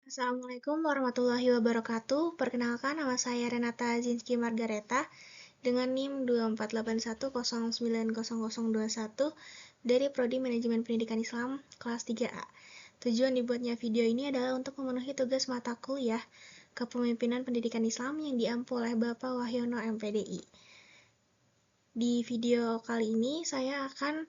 Assalamualaikum warahmatullahi wabarakatuh. Perkenalkan, nama saya Renata Zinski Margareta dengan NIM 24881090021 dari Prodi Manajemen Pendidikan Islam kelas 3A. Tujuan dibuatnya video ini adalah untuk memenuhi tugas mata kuliah Kepemimpinan Pendidikan Islam yang diampu oleh Bapak Wahyono MPDI. Di video kali ini saya akan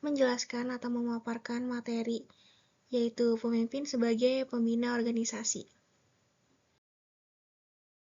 menjelaskan atau memaparkan materi yaitu pemimpin sebagai pembina organisasi.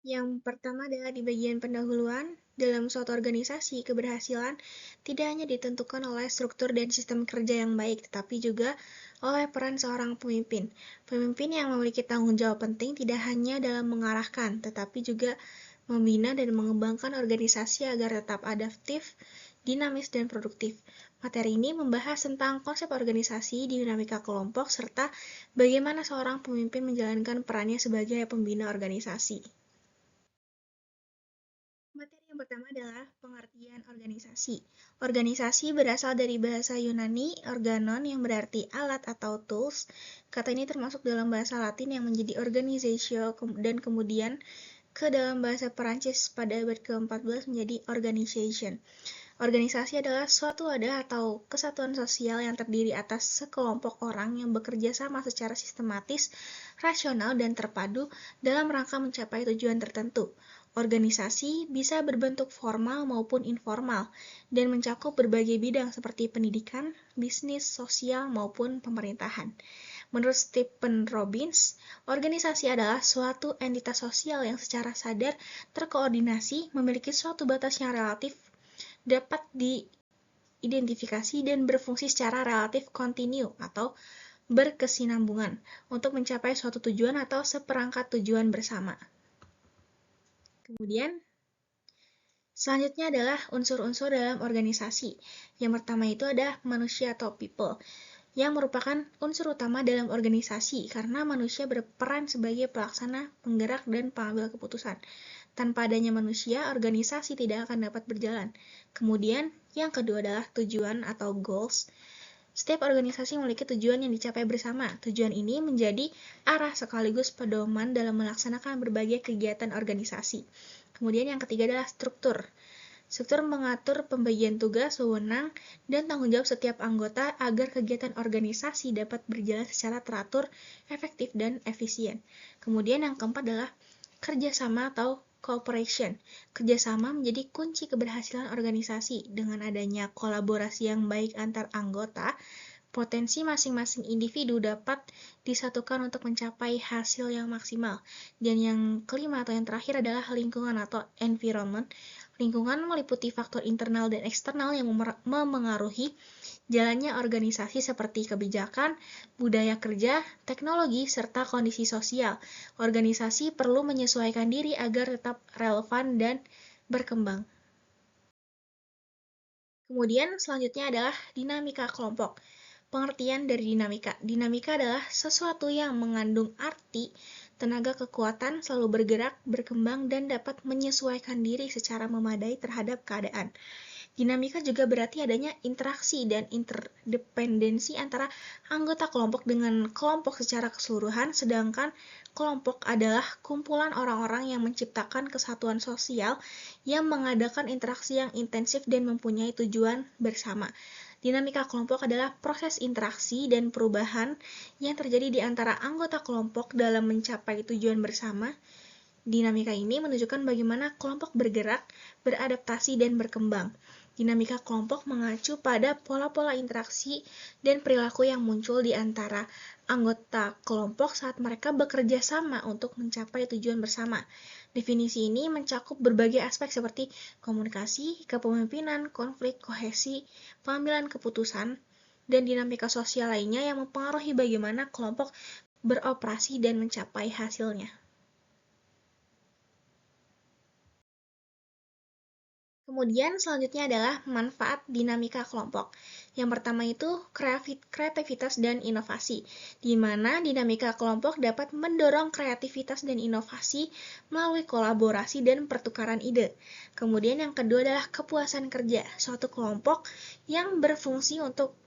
Yang pertama adalah di bagian pendahuluan. Dalam suatu organisasi, keberhasilan tidak hanya ditentukan oleh struktur dan sistem kerja yang baik, tetapi juga oleh peran seorang pemimpin. Pemimpin yang memiliki tanggung jawab penting tidak hanya dalam mengarahkan, tetapi juga membina dan mengembangkan organisasi agar tetap adaptif, dinamis, dan produktif. Materi ini membahas tentang konsep organisasi, dinamika kelompok, serta bagaimana seorang pemimpin menjalankan perannya sebagai pembina organisasi. Materi yang pertama adalah pengertian organisasi. Organisasi berasal dari bahasa Yunani, organon, yang berarti alat atau tools. Kata ini termasuk dalam bahasa Latin yang menjadi organisatio dan kemudian ke dalam bahasa Perancis pada abad ke-14 menjadi organization. Organisasi adalah suatu wadah atau kesatuan sosial yang terdiri atas sekelompok orang yang bekerja sama secara sistematis, rasional, dan terpadu dalam rangka mencapai tujuan tertentu. Organisasi bisa berbentuk formal maupun informal dan mencakup berbagai bidang seperti pendidikan, bisnis, sosial, maupun pemerintahan. Menurut Stephen Robbins, organisasi adalah suatu entitas sosial yang secara sadar terkoordinasi, memiliki suatu batas yang relatif, dapat diidentifikasi dan berfungsi secara relatif kontinu atau berkesinambungan untuk mencapai suatu tujuan atau seperangkat tujuan bersama. Kemudian, selanjutnya adalah unsur-unsur dalam organisasi. Yang pertama itu adalah manusia atau people, yang merupakan unsur utama dalam organisasi karena manusia berperan sebagai pelaksana, penggerak, dan pengambil keputusan. Tanpa adanya manusia, organisasi tidak akan dapat berjalan. Kemudian, yang kedua adalah tujuan atau goals. Setiap organisasi memiliki tujuan yang dicapai bersama. Tujuan ini menjadi arah sekaligus pedoman dalam melaksanakan berbagai kegiatan organisasi. Kemudian yang ketiga adalah struktur. Struktur mengatur pembagian tugas, wewenang, dan tanggung jawab setiap anggota agar kegiatan organisasi dapat berjalan secara teratur, efektif, dan efisien. Kemudian yang keempat adalah kerjasama atau cooperation. Kerjasama menjadi kunci keberhasilan organisasi. Dengan adanya kolaborasi yang baik antar anggota, potensi masing-masing individu dapat disatukan untuk mencapai hasil yang maksimal. Dan yang kelima atau yang terakhir adalah lingkungan atau environment. Lingkungan meliputi faktor internal dan eksternal yang memengaruhi jalannya organisasi seperti kebijakan, budaya kerja, teknologi, serta kondisi sosial. Organisasi perlu menyesuaikan diri agar tetap relevan dan berkembang. Kemudian selanjutnya adalah dinamika kelompok. Pengertian dari dinamika. Dinamika adalah sesuatu yang mengandung arti, tenaga kekuatan, selalu bergerak, berkembang, dan dapat menyesuaikan diri secara memadai terhadap keadaan. Dinamika juga berarti adanya interaksi dan interdependensi antara anggota kelompok dengan kelompok secara keseluruhan, sedangkan kelompok adalah kumpulan orang-orang yang menciptakan kesatuan sosial yang mengadakan interaksi yang intensif dan mempunyai tujuan bersama. Dinamika kelompok adalah proses interaksi dan perubahan yang terjadi di antara anggota kelompok dalam mencapai tujuan bersama. Dinamika ini menunjukkan bagaimana kelompok bergerak, beradaptasi, dan berkembang. Dinamika kelompok mengacu pada pola-pola interaksi dan perilaku yang muncul di antara anggota kelompok saat mereka bekerja sama untuk mencapai tujuan bersama. Definisi ini mencakup berbagai aspek seperti komunikasi, kepemimpinan, konflik, kohesi, pengambilan keputusan, dan dinamika sosial lainnya yang mempengaruhi bagaimana kelompok beroperasi dan mencapai hasilnya. Kemudian selanjutnya adalah manfaat dinamika kelompok. Yang pertama itu kreativitas dan inovasi, di mana dinamika kelompok dapat mendorong kreativitas dan inovasi melalui kolaborasi dan pertukaran ide. Kemudian yang kedua adalah kepuasan kerja, suatu kelompok yang berfungsi untuk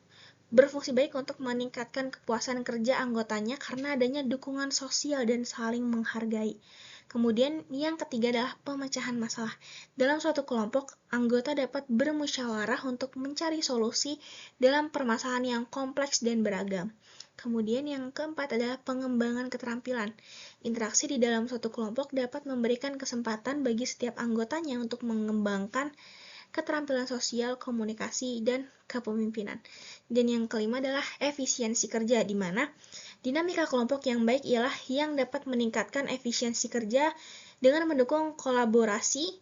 berfungsi baik untuk meningkatkan kepuasan kerja anggotanya karena adanya dukungan sosial dan saling menghargai. Kemudian yang ketiga adalah pemecahan masalah. Dalam suatu kelompok, anggota dapat bermusyawarah untuk mencari solusi dalam permasalahan yang kompleks dan beragam. Kemudian yang keempat adalah pengembangan keterampilan. Interaksi di dalam suatu kelompok dapat memberikan kesempatan bagi setiap anggotanya untuk mengembangkan keterampilan sosial, komunikasi, dan kepemimpinan. Dan yang kelima adalah efisiensi kerja, di mana dinamika kelompok yang baik ialah yang dapat meningkatkan efisiensi kerja dengan mendukung kolaborasi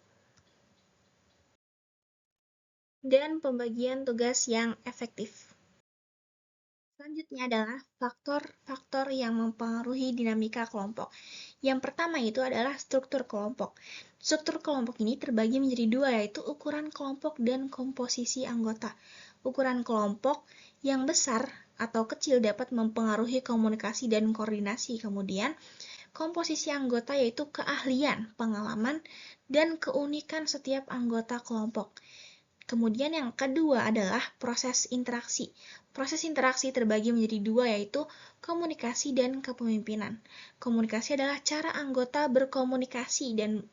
dan pembagian tugas yang efektif. Selanjutnya adalah faktor-faktor yang mempengaruhi dinamika kelompok. Yang pertama itu adalah struktur kelompok. Struktur kelompok ini terbagi menjadi dua, yaitu ukuran kelompok dan komposisi anggota. Ukuran kelompok yang besar atau kecil dapat mempengaruhi komunikasi dan koordinasi. Kemudian, komposisi anggota yaitu keahlian, pengalaman, dan keunikan setiap anggota kelompok. Kemudian yang kedua adalah proses interaksi. Proses interaksi terbagi menjadi dua, yaitu komunikasi dan kepemimpinan. Komunikasi adalah cara anggota berkomunikasi dan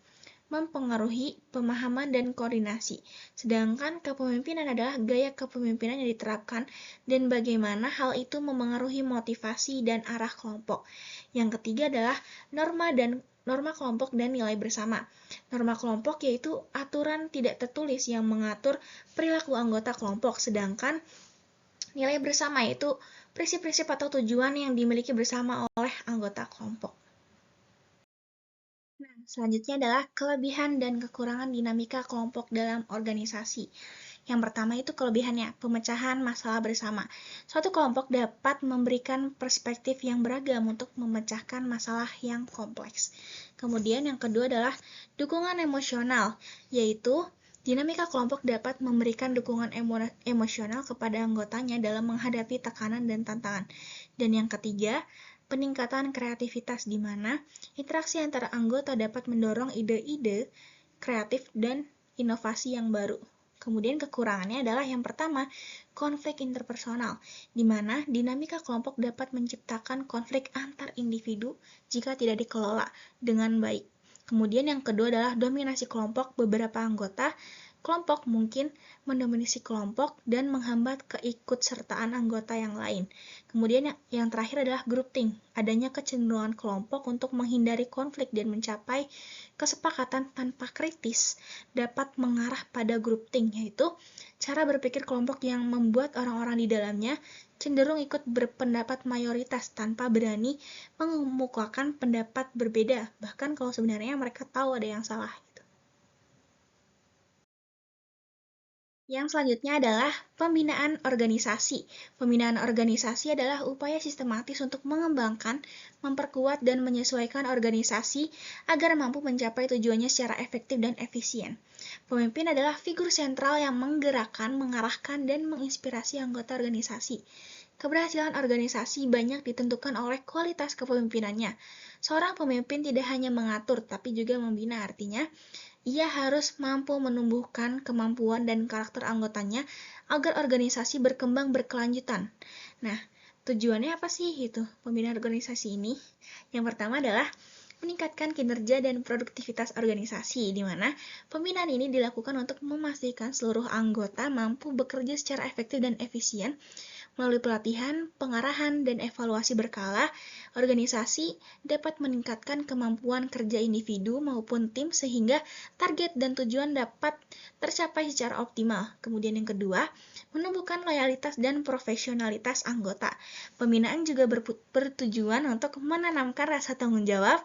mempengaruhi pemahaman dan koordinasi. Sedangkan kepemimpinan adalah gaya kepemimpinan yang diterapkan dan bagaimana hal itu memengaruhi motivasi dan arah kelompok. Yang ketiga adalah norma kelompok dan nilai bersama. Norma kelompok yaitu aturan tidak tertulis yang mengatur perilaku anggota kelompok, sedangkan nilai bersama yaitu prinsip-prinsip atau tujuan yang dimiliki bersama oleh anggota kelompok. Nah, selanjutnya adalah kelebihan dan kekurangan dinamika kelompok dalam organisasi. Yang pertama itu kelebihannya, pemecahan masalah bersama. Suatu kelompok dapat memberikan perspektif yang beragam untuk memecahkan masalah yang kompleks. Kemudian yang kedua adalah dukungan emosional, yaitu dinamika kelompok dapat memberikan dukungan emosional kepada anggotanya dalam menghadapi tekanan dan tantangan. Dan yang ketiga, peningkatan kreativitas, di mana interaksi antara anggota dapat mendorong ide-ide kreatif dan inovasi yang baru. Kemudian kekurangannya adalah yang pertama, konflik interpersonal, di mana dinamika kelompok dapat menciptakan konflik antar individu jika tidak dikelola dengan baik. Kemudian yang kedua adalah dominasi kelompok. Beberapa anggota kelompok mungkin mendominasi kelompok dan menghambat keikutsertaan anggota yang lain. Kemudian yang terakhir adalah grouping, adanya kecenderungan kelompok untuk menghindari konflik dan mencapai kesepakatan tanpa kritis dapat mengarah pada grouping, yaitu cara berpikir kelompok yang membuat orang-orang di dalamnya cenderung ikut berpendapat mayoritas tanpa berani mengemukakan pendapat berbeda, bahkan kalau sebenarnya mereka tahu ada yang salah. Yang selanjutnya adalah pembinaan organisasi. Pembinaan organisasi adalah upaya sistematis untuk mengembangkan, memperkuat, dan menyesuaikan organisasi agar mampu mencapai tujuannya secara efektif dan efisien. Pemimpin adalah figur sentral yang menggerakkan, mengarahkan, dan menginspirasi anggota organisasi. Keberhasilan organisasi banyak ditentukan oleh kualitas kepemimpinannya. Seorang pemimpin tidak hanya mengatur, tapi juga membina, artinya ia harus mampu menumbuhkan kemampuan dan karakter anggotanya agar organisasi berkembang berkelanjutan. Nah, tujuannya apa sih itu pembinaan organisasi ini? Yang pertama adalah meningkatkan kinerja dan produktivitas organisasi, di mana pembinaan ini dilakukan untuk memastikan seluruh anggota mampu bekerja secara efektif dan efisien. Melalui pelatihan, pengarahan, dan evaluasi berkala, organisasi dapat meningkatkan kemampuan kerja individu maupun tim sehingga target dan tujuan dapat tercapai secara optimal. Kemudian yang kedua, menumbuhkan loyalitas dan profesionalitas anggota. Pembinaan juga bertujuan untuk menanamkan rasa tanggung jawab,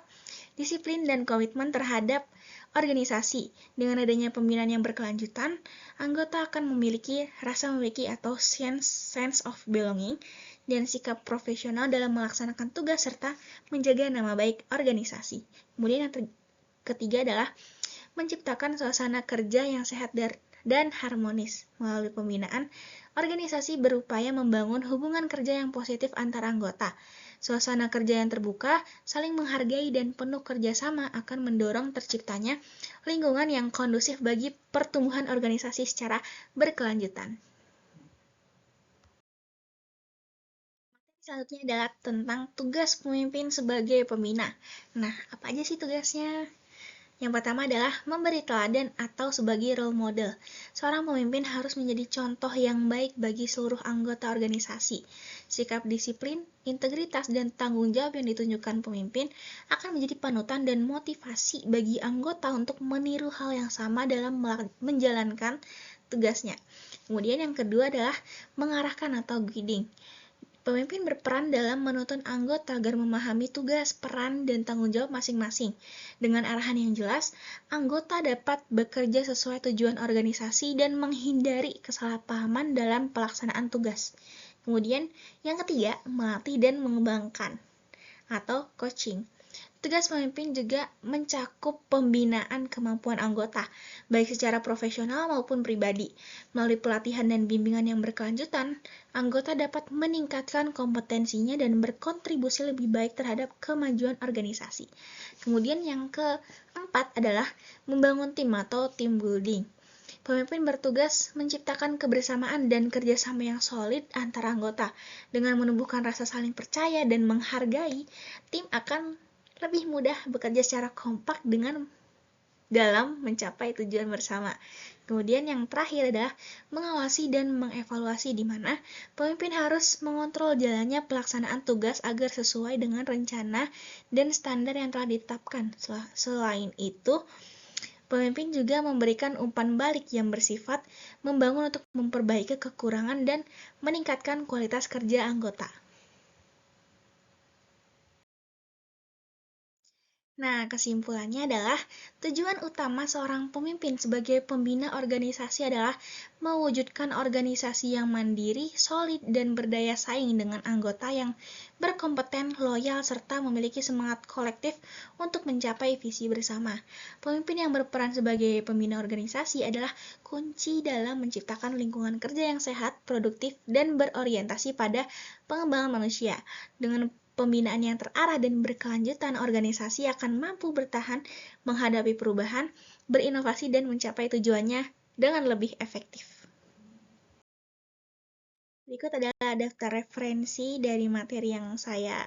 disiplin, dan komitmen terhadap organisasi. Dengan adanya pembinaan yang berkelanjutan, anggota akan memiliki rasa memiliki atau sense of belonging dan sikap profesional dalam melaksanakan tugas serta menjaga nama baik organisasi. Kemudian yang ketiga adalah menciptakan suasana kerja yang sehat dan harmonis. Melalui pembinaan, organisasi berupaya membangun hubungan kerja yang positif antar anggota. Suasana kerja yang terbuka, saling menghargai, dan penuh kerjasama akan mendorong terciptanya lingkungan yang kondusif bagi pertumbuhan organisasi secara berkelanjutan. Selanjutnya adalah tentang tugas pemimpin sebagai pembina. Nah, apa aja sih tugasnya? Yang pertama adalah memberi teladan atau sebagai role model. Seorang pemimpin harus menjadi contoh yang baik bagi seluruh anggota organisasi. Sikap disiplin, integritas, dan tanggung jawab yang ditunjukkan pemimpin akan menjadi panutan dan motivasi bagi anggota untuk meniru hal yang sama dalam menjalankan tugasnya. Kemudian yang kedua adalah mengarahkan atau guiding. Pemimpin berperan dalam menuntun anggota agar memahami tugas, peran, dan tanggung jawab masing-masing. Dengan arahan yang jelas, anggota dapat bekerja sesuai tujuan organisasi dan menghindari kesalahpahaman dalam pelaksanaan tugas. Kemudian, yang ketiga, melatih dan mengembangkan atau coaching. Tugas pemimpin juga mencakup pembinaan kemampuan anggota, baik secara profesional maupun pribadi. Melalui pelatihan dan bimbingan yang berkelanjutan, anggota dapat meningkatkan kompetensinya dan berkontribusi lebih baik terhadap kemajuan organisasi. Kemudian yang keempat adalah membangun tim atau team building. Pemimpin bertugas menciptakan kebersamaan dan kerjasama yang solid antara anggota. Dengan menumbuhkan rasa saling percaya dan menghargai, tim akan lebih mudah bekerja secara kompak dalam mencapai tujuan bersama. Kemudian yang terakhir adalah mengawasi dan mengevaluasi, di mana pemimpin harus mengontrol jalannya pelaksanaan tugas agar sesuai dengan rencana dan standar yang telah ditetapkan. Selain itu, pemimpin juga memberikan umpan balik yang bersifat membangun untuk memperbaiki kekurangan dan meningkatkan kualitas kerja anggota. Nah, kesimpulannya adalah tujuan utama seorang pemimpin sebagai pembina organisasi adalah mewujudkan organisasi yang mandiri, solid, dan berdaya saing dengan anggota yang berkompeten, loyal, serta memiliki semangat kolektif untuk mencapai visi bersama. Pemimpin yang berperan sebagai pembina organisasi adalah kunci dalam menciptakan lingkungan kerja yang sehat, produktif, dan berorientasi pada pengembangan manusia. Dengan pembinaan yang terarah dan berkelanjutan, organisasi akan mampu bertahan, menghadapi perubahan, berinovasi, dan mencapai tujuannya dengan lebih efektif. Berikut adalah daftar referensi dari materi yang saya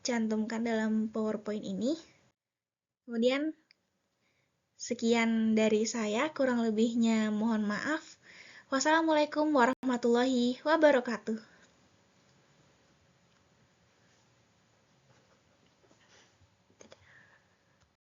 cantumkan dalam PowerPoint ini. Kemudian, sekian dari saya, kurang lebihnya mohon maaf. Wassalamualaikum warahmatullahi wabarakatuh.